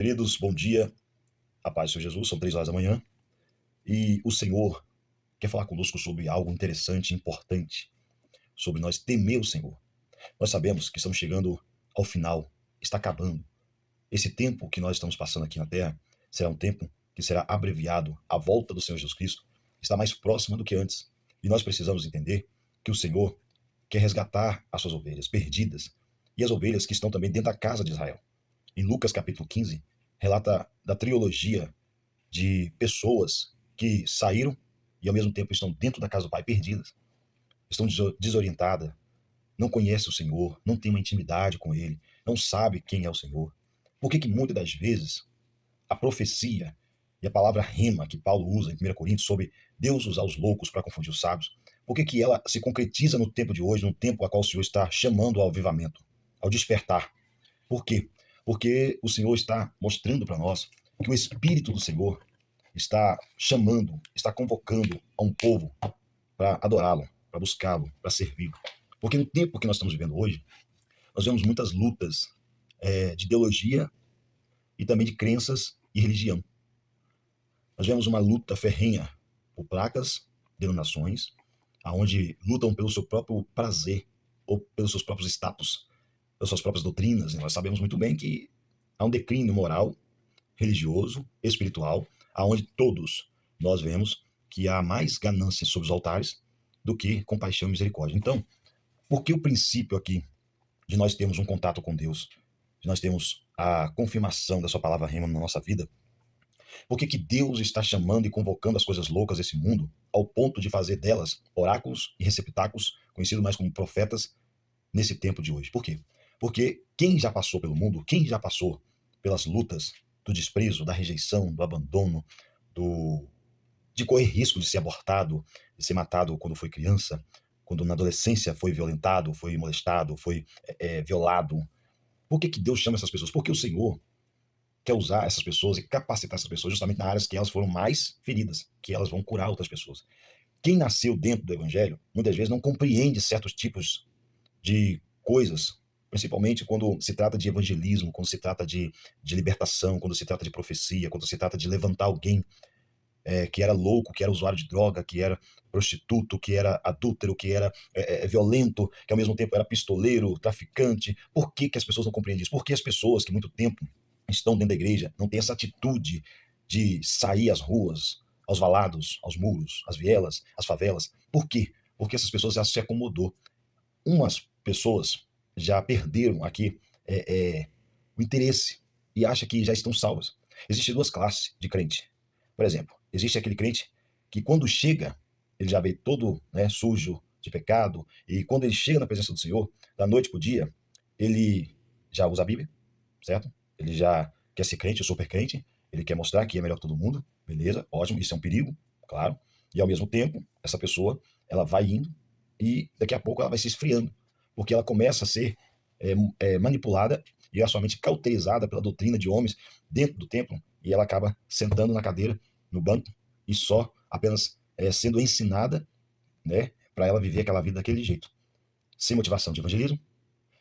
Queridos, bom dia, a paz do Senhor Jesus, são 3 horas da manhã e o Senhor quer falar conosco sobre algo interessante e importante, sobre nós temer o Senhor. Nós sabemos que estamos chegando ao final, está acabando. Esse tempo que nós estamos passando aqui na Terra será um tempo que será abreviado. A volta do Senhor Jesus Cristo está mais próxima do que antes e nós precisamos entender que o Senhor quer resgatar as suas ovelhas perdidas e as ovelhas que estão também dentro da casa de Israel. Em Lucas capítulo 15, relata da trilogia de pessoas que saíram e ao mesmo tempo estão dentro da casa do Pai perdidas, estão desorientadas, não conhecem o Senhor, não têm uma intimidade com Ele, não sabe quem é o Senhor. Por que que muitas das vezes a profecia e a palavra rema que Paulo usa em 1 Coríntios sobre Deus usar os loucos para confundir os sábios, por que que ela se concretiza no tempo de hoje, no tempo a qual o Senhor está chamando ao avivamento, ao despertar? Por quê? Porque o Senhor está mostrando para nós que o Espírito do Senhor está chamando, está convocando a um povo para adorá-lo, para buscá-lo, para servi-lo. Porque no tempo que nós estamos vivendo hoje, nós vemos muitas lutas de ideologia e também de crenças e religião. Nós vemos uma luta ferrenha por placas, denominações, aonde lutam pelo seu próprio prazer ou pelos seus próprios status, pelas suas próprias doutrinas. Nós sabemos muito bem que há um declínio moral, religioso, espiritual, aonde todos nós vemos que há mais ganância sobre os altares do que compaixão e misericórdia. Então, por que o princípio aqui de nós termos um contato com Deus, de nós termos a confirmação da sua palavra rema na nossa vida? Por que que Deus está chamando e convocando as coisas loucas desse mundo ao ponto de fazer delas oráculos e receptáculos, conhecidos mais como profetas, nesse tempo de hoje? Por quê? Porque quem já passou pelo mundo, quem já passou pelas lutas do desprezo, da rejeição, do abandono, do de correr risco de ser abortado, de ser matado quando foi criança, quando na adolescência foi violentado, foi molestado, foi violado. Por que que Deus chama essas pessoas? Porque o Senhor quer usar essas pessoas e capacitar essas pessoas justamente nas áreas que elas foram mais feridas, que elas vão curar outras pessoas. Quem nasceu dentro do Evangelho, muitas vezes não compreende certos tipos de coisas, principalmente quando se trata de evangelismo, quando se trata de libertação, quando se trata de profecia, quando se trata de levantar alguém que era louco, que era usuário de droga, que era prostituto, que era adúltero, que era violento, que ao mesmo tempo era pistoleiro, traficante. Por que que as pessoas não compreendem isso? Porque as pessoas que muito tempo estão dentro da igreja não têm essa atitude de sair às ruas, aos valados, aos muros, às vielas, às favelas. Por quê? Porque essas pessoas já se acomodou. Umas pessoas já perderam aqui o interesse e acham que já estão salvas. Existem duas classes de crente. Por exemplo, existe aquele crente que quando chega, ele já vem todo, né, sujo de pecado, e quando ele chega na presença do Senhor, da noite para o dia, ele já usa a Bíblia, certo? Ele já quer ser crente, super crente, ele quer mostrar que é melhor que todo mundo, beleza, ótimo, isso é um perigo, claro. E ao mesmo tempo, essa pessoa, ela vai indo e daqui a pouco ela vai se esfriando, porque ela começa a ser manipulada e a sua mente cauterizada pela doutrina de homens dentro do templo, e ela acaba sentando na cadeira, no banco, e só apenas sendo ensinada, né, para ela viver aquela vida daquele jeito, sem motivação de evangelismo,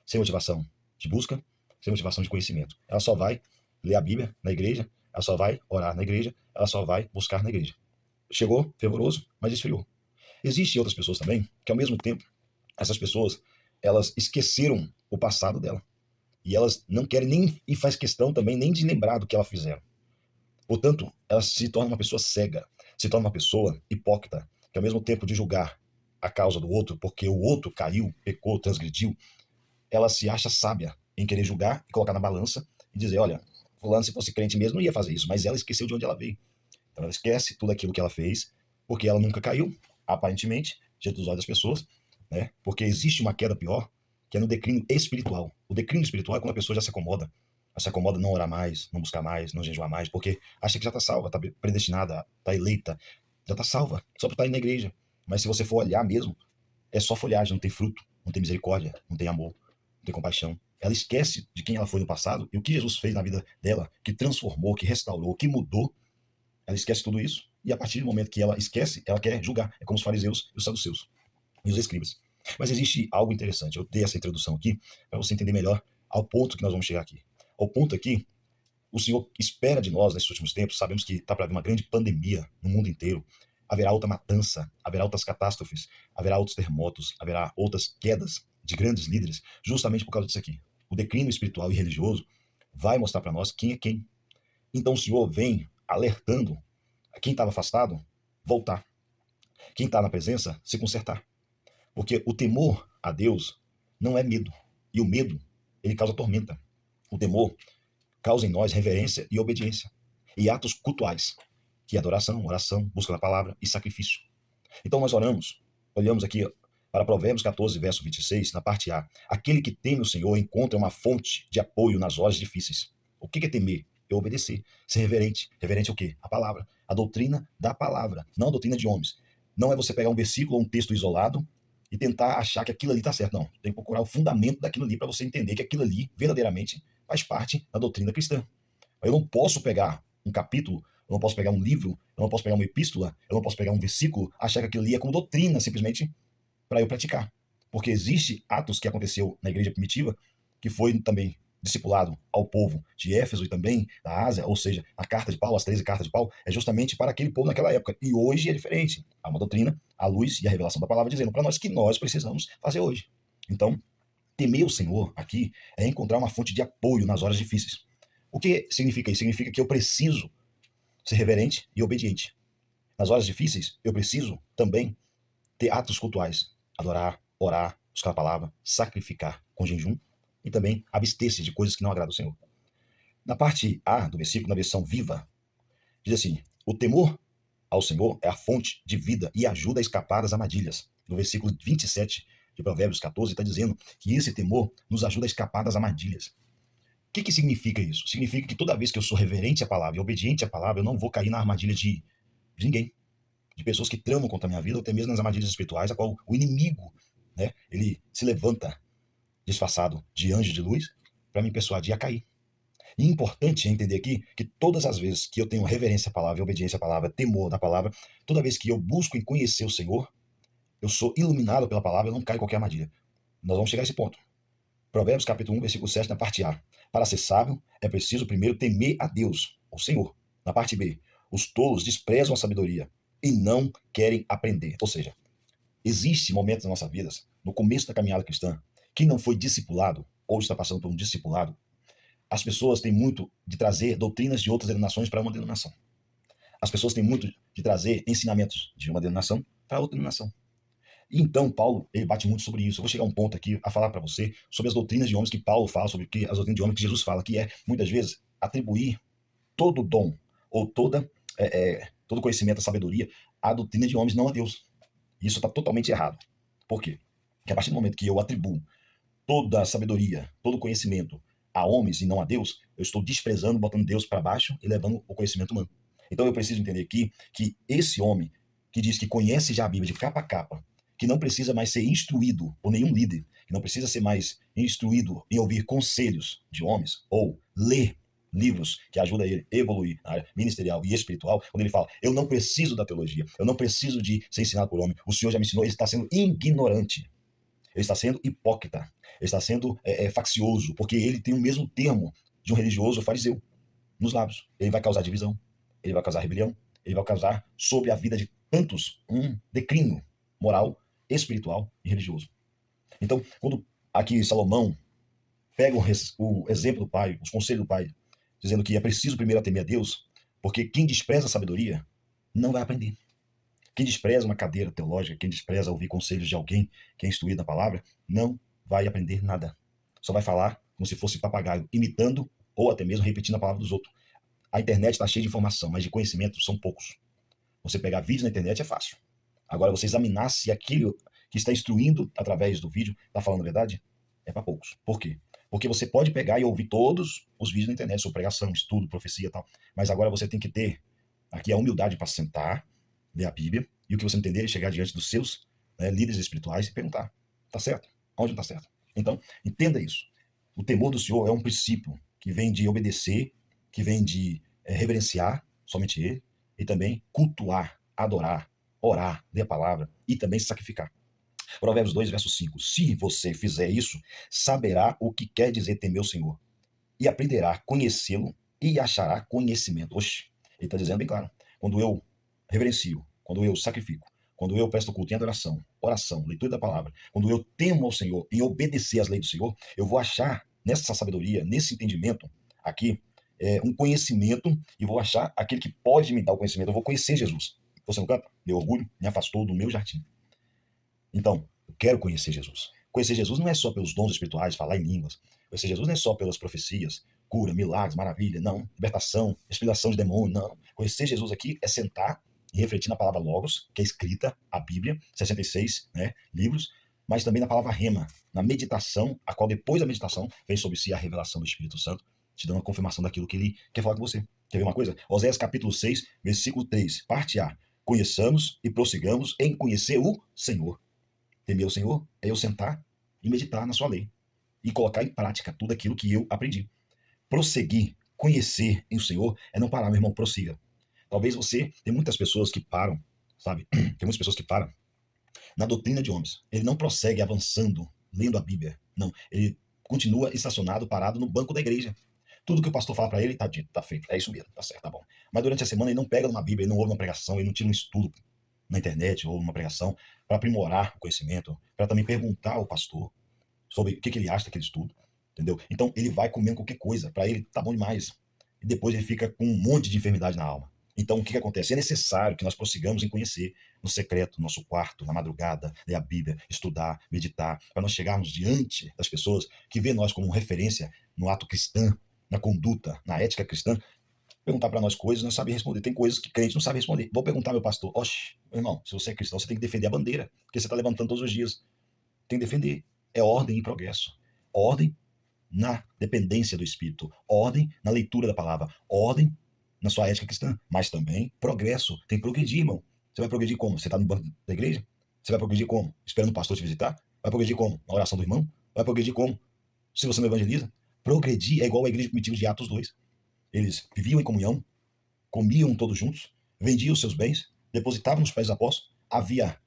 sem motivação de busca, sem motivação de conhecimento. Ela só vai ler a Bíblia na igreja, ela só vai orar na igreja, ela só vai buscar na igreja. Chegou fervoroso, mas esfriou. Existem outras pessoas também que, ao mesmo tempo, essas pessoas, elas esqueceram o passado dela. E elas não querem nem, e faz questão também, nem de lembrar do que elas fizeram. Portanto, ela se torna uma pessoa cega, se torna uma pessoa hipócrita, que ao mesmo tempo de julgar a causa do outro, porque o outro caiu, pecou, transgrediu, ela se acha sábia em querer julgar e colocar na balança e dizer, olha, fulano se fosse crente mesmo não ia fazer isso, mas ela esqueceu de onde ela veio. Então ela esquece tudo aquilo que ela fez, porque ela nunca caiu, aparentemente, diante dos olhos das pessoas, né? Porque existe uma queda pior, que é no declínio espiritual. O declínio espiritual é quando a pessoa já se acomoda. Ela se acomoda não orar mais, não buscar mais, não jejuar mais, porque acha que já está salva, está predestinada, está eleita, já está salva, só por estar indo na igreja. Mas se você for olhar mesmo, é só folhagem, não tem fruto, não tem misericórdia, não tem amor, não tem compaixão. Ela esquece de quem ela foi no passado e o que Jesus fez na vida dela, que transformou, que restaurou, que mudou. Ela esquece tudo isso e a partir do momento que ela esquece, ela quer julgar. É como os fariseus e os saduceus e os escribas. Mas existe algo interessante. Eu dei essa introdução aqui para você entender melhor ao ponto que nós vamos chegar aqui. Ao ponto aqui, o Senhor espera de nós nesses últimos tempos. Sabemos que está para haver uma grande pandemia no mundo inteiro. Haverá outra matança, haverá outras catástrofes, haverá outros terremotos, haverá outras quedas de grandes líderes, justamente por causa disso aqui. O declínio espiritual e religioso vai mostrar para nós quem é quem. Então o Senhor vem alertando a quem estava afastado voltar. Quem está na presença se consertar. Porque o temor a Deus não é medo. E o medo, ele causa tormenta. O temor causa em nós reverência e obediência. E atos cultuais, que é adoração, oração, busca da palavra e sacrifício. Então nós olhamos aqui para Provérbios 14, verso 26, na parte A. Aquele que teme o Senhor encontra uma fonte de apoio nas horas difíceis. O que é temer? É obedecer, ser reverente. Reverente é o quê? A palavra. A doutrina da palavra, não a doutrina de homens. Não é você pegar um versículo ou um texto isolado e tentar achar que aquilo ali está certo. Não, tem que procurar o fundamento daquilo ali para você entender que aquilo ali verdadeiramente faz parte da doutrina cristã. Eu não posso pegar um capítulo, eu não posso pegar um livro, eu não posso pegar uma epístola, eu não posso pegar um versículo, achar que aquilo ali é como doutrina, simplesmente para eu praticar. Porque existe atos que aconteceu na igreja primitiva, que foi também discipulado ao povo de Éfeso e também da Ásia, ou seja, a carta de Paulo, as 13 cartas de Paulo, é justamente para aquele povo naquela época. E hoje é diferente. Há uma doutrina, a luz e a revelação da palavra dizendo para nós que nós precisamos fazer hoje. Então, temer o Senhor aqui é encontrar uma fonte de apoio nas horas difíceis. O que significa isso? Significa que eu preciso ser reverente e obediente. Nas horas difíceis, eu preciso também ter atos cultuais, adorar, orar, buscar a palavra, sacrificar com jejum e também abster-se de coisas que não agradam ao Senhor. Na parte A do versículo, na versão viva, diz assim: o temor ao Senhor é a fonte de vida e ajuda a escapar das armadilhas. No versículo 27 de Provérbios 14 está dizendo que esse temor nos ajuda a escapar das armadilhas. O que significa isso? Significa que toda vez que eu sou reverente à palavra e obediente à palavra, eu não vou cair na armadilha de ninguém, de pessoas que tramam contra a minha vida, ou até mesmo nas armadilhas espirituais, a qual o inimigo, né, ele se levanta disfarçado de anjo de luz para me persuadir a cair. E importante é entender aqui que todas as vezes que eu tenho reverência à palavra, obediência à palavra, temor da palavra, toda vez que eu busco em conhecer o Senhor, eu sou iluminado pela palavra, eu não caio em qualquer armadilha. Nós vamos chegar a esse ponto. Provérbios capítulo 1, versículo 7, na parte A. Para ser sábio, é preciso primeiro temer a Deus, o Senhor. Na parte B, os tolos desprezam a sabedoria e não querem aprender. Ou seja, existe momentos nas nossas vidas, no começo da caminhada cristã, que não foi discipulado, ou está passando por um discipulado. As pessoas têm muito de trazer doutrinas de outras denominações para uma denominação. As pessoas têm muito de trazer ensinamentos de uma denominação para outra denominação. E então, Paulo, ele bate muito sobre isso. Eu vou chegar a um ponto aqui a falar para você sobre as doutrinas de homens que Paulo fala, sobre as doutrinas de homens que Jesus fala, que é, muitas vezes, atribuir todo dom ou todo conhecimento, a sabedoria, à doutrina de homens, não a Deus. Isso está totalmente errado. Por quê? Porque a partir do momento que eu atribuo toda a sabedoria, todo o conhecimento a homens e não a Deus, eu estou desprezando, botando Deus para baixo e levando o conhecimento humano. Então eu preciso entender aqui que esse homem que diz que conhece já a Bíblia de capa a capa, que não precisa mais ser instruído por nenhum líder, que não precisa ser mais instruído em ouvir conselhos de homens ou ler livros que ajudam ele a evoluir na área ministerial e espiritual, quando ele fala, eu não preciso da teologia, eu não preciso de ser ensinado por homem, o Senhor já me ensinou, ele está sendo ignorante, ele está sendo hipócrita, ele está sendo faccioso, porque ele tem o mesmo termo de um religioso fariseu nos lábios. Ele vai causar divisão, ele vai causar rebelião, ele vai causar sobre a vida de tantos um declínio moral, espiritual e religioso. Então, quando aqui Salomão pega o exemplo do pai, os conselhos do pai, dizendo que é preciso primeiro temer a Deus, porque quem despreza a sabedoria não vai aprender. Quem despreza uma cadeira teológica, quem despreza ouvir conselhos de alguém que é instruído na palavra, não vai aprender nada. Só vai falar como se fosse papagaio, imitando ou até mesmo repetindo a palavra dos outros. A internet está cheia de informação, mas de conhecimento são poucos. Você pegar vídeos na internet é fácil. Agora, você examinar se aquilo que está instruindo através do vídeo está falando a verdade, é para poucos. Por quê? Porque você pode pegar e ouvir todos os vídeos na internet sobre pregação, estudo, profecia e tal, mas agora você tem que ter aqui a humildade para sentar, ler a Bíblia, e o que você entender é chegar diante dos seus líderes espirituais e perguntar, tá certo? Onde não está certo? Então, entenda isso. O temor do Senhor é um princípio que vem de obedecer, que vem de reverenciar somente Ele, e também cultuar, adorar, orar, ler a palavra e também se sacrificar. Provérbios 2, verso 5. Se você fizer isso, saberá o que quer dizer temer o Senhor e aprenderá a conhecê-lo e achará conhecimento. Oxe, ele está dizendo bem claro. Quando eu reverencio, quando eu sacrifico, quando eu presto culto em adoração, oração, leitura da palavra, quando eu temo ao Senhor e obedecer às leis do Senhor, eu vou achar nessa sabedoria, nesse entendimento aqui, um conhecimento e vou achar aquele que pode me dar o conhecimento. Eu vou conhecer Jesus. Você não canta? Meu orgulho me afastou do meu jardim. Então, eu quero conhecer Jesus. Conhecer Jesus não é só pelos dons espirituais, falar em línguas. Conhecer Jesus não é só pelas profecias, cura, milagres, maravilha, não. Libertação, expulsão de demônio, não. Conhecer Jesus aqui é sentar e refletir na palavra Logos, que é escrita, a Bíblia, 66 livros, mas também na palavra Rema, na meditação, a qual depois da meditação vem sobre si a revelação do Espírito Santo, te dando a confirmação daquilo que ele quer falar com você. Quer ver uma coisa? Oséias capítulo 6, versículo 3, parte A. Conheçamos e prossigamos em conhecer o Senhor. Temer o Senhor é eu sentar e meditar na sua lei e colocar em prática tudo aquilo que eu aprendi. Prosseguir, conhecer em o Senhor é não parar, meu irmão, prossiga. Talvez você, tem muitas pessoas que param, sabe? Tem muitas pessoas que param na doutrina de homens. Ele não prossegue avançando, lendo a Bíblia. Não, ele continua estacionado, parado no banco da igreja. Tudo que o pastor fala para ele, tá dito, tá feito. É isso mesmo, tá certo, tá bom. Mas durante a semana ele não pega uma Bíblia, ele não ouve uma pregação, ele não tira um estudo na internet ou uma pregação para aprimorar o conhecimento, para também perguntar ao pastor sobre o que ele acha daquele estudo, entendeu? Então ele vai comendo qualquer coisa, para ele tá bom demais. E depois ele fica com um monte de enfermidade na alma. Então o que acontece? É necessário que nós prossigamos em conhecer no secreto, no nosso quarto, na madrugada, ler a Bíblia, estudar, meditar, para nós chegarmos diante das pessoas que vê nós como referência no ato cristão, na conduta, na ética cristã, perguntar para nós coisas, nós sabemos responder. Tem coisas que crente não sabe responder. Vou perguntar ao meu pastor, oxe, meu irmão, se você é cristão, você tem que defender a bandeira, porque você está levantando todos os dias. Tem que defender. É ordem e progresso. Ordem na dependência do Espírito. Ordem na leitura da palavra. Ordem na sua ética cristã. Mas também progresso. Tem que progredir, irmão. Você vai progredir como? Você está no banco da igreja? Você vai progredir como? Esperando o pastor te visitar? Vai progredir como? Na oração do irmão? Vai progredir como? Se você não evangeliza? Progredir é igual à igreja primitiva de Atos 2. Eles viviam em comunhão, comiam todos juntos, vendiam os seus bens, depositavam nos pés dos apóstolos, havia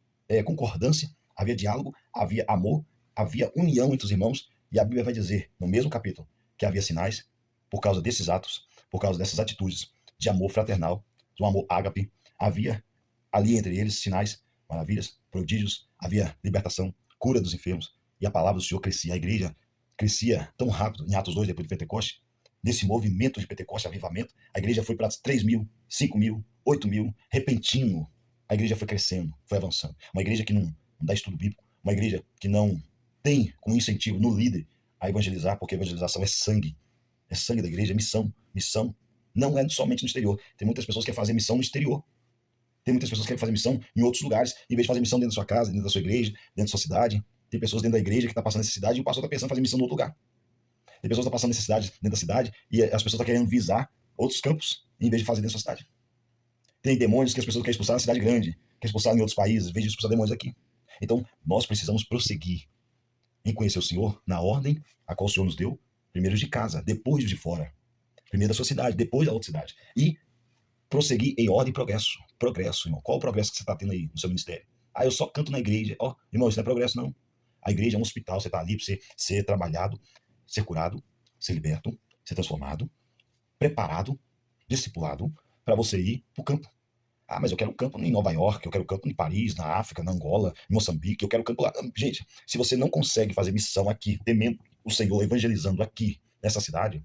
concordância, havia diálogo, havia amor, havia união entre os irmãos, e a Bíblia vai dizer, no mesmo capítulo, que havia sinais, por causa desses atos, por causa dessas atitudes de amor fraternal, do amor ágape, havia ali entre eles sinais, maravilhas, prodígios, havia libertação, cura dos enfermos, e a palavra do Senhor crescia, a igreja crescia tão rápido, em Atos 2, depois de Pentecoste, nesse movimento de Pentecoste, avivamento, a igreja foi para 3 mil, 5 mil, 8 mil, repentino. A igreja foi crescendo, foi avançando. Uma igreja que não dá estudo bíblico, uma igreja que não tem como incentivo no líder a evangelizar, porque a evangelização é sangue da igreja, é missão. Missão não é somente no exterior. Tem muitas pessoas que querem fazer missão no exterior. Tem muitas pessoas que querem fazer missão em outros lugares, em vez de fazer missão dentro da sua casa, dentro da sua igreja, dentro da sua cidade. Tem pessoas dentro da igreja que estão passando necessidade e o pastor está pensando em fazer missão em outro lugar. Tem pessoas que estão passando necessidade dentro da cidade e as pessoas estão querendo visar outros campos em vez de fazer dentro da sua cidade. Tem demônios que as pessoas querem expulsar na cidade grande, querem expulsar em outros países, em vez de expulsar demônios aqui. Então, nós precisamos prosseguir em conhecer o Senhor na ordem a qual o Senhor nos deu, primeiro de casa, depois de fora. Primeiro da sua cidade, depois da outra cidade. E prosseguir em ordem e progresso. Progresso, irmão. Qual o progresso que você está tendo aí no seu ministério? Ah, eu só canto na igreja. Ó, irmão, isso não é progresso, não. A igreja é um hospital, você está ali para você ser trabalhado, ser curado, ser liberto, ser transformado, preparado, discipulado, para você ir para o campo. Ah, mas eu quero um campo em Nova York, eu quero um campo em Paris, na África, na Angola, em Moçambique, eu quero um campo lá. Gente, se você não consegue fazer missão aqui, temendo o Senhor, evangelizando aqui, nessa cidade,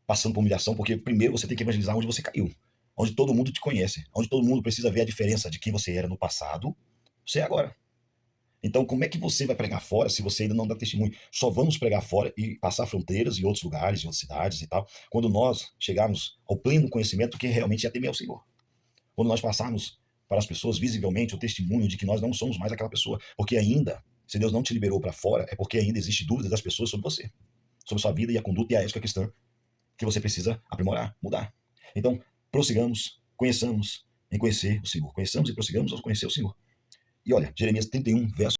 passando por humilhação, porque primeiro você tem que evangelizar onde você caiu, onde todo mundo te conhece, onde todo mundo precisa ver a diferença de quem você era no passado, você é agora. Então, como é que você vai pregar fora se você ainda não dá testemunho? Só vamos pregar fora e passar fronteiras em outros lugares, em outras cidades e tal, quando nós chegarmos ao pleno conhecimento que realmente é temer ao Senhor. Quando nós passarmos para as pessoas visivelmente o testemunho de que nós não somos mais aquela pessoa. Porque ainda, se Deus não te liberou para fora, é porque ainda existe dúvida das pessoas sobre você, sobre sua vida e a conduta e a ética cristã que você precisa aprimorar, mudar. Então, prossigamos, conheçamos em conhecer o Senhor. Conheçamos e prossigamos ao conhecer o Senhor. E olha, Jeremias 31, verso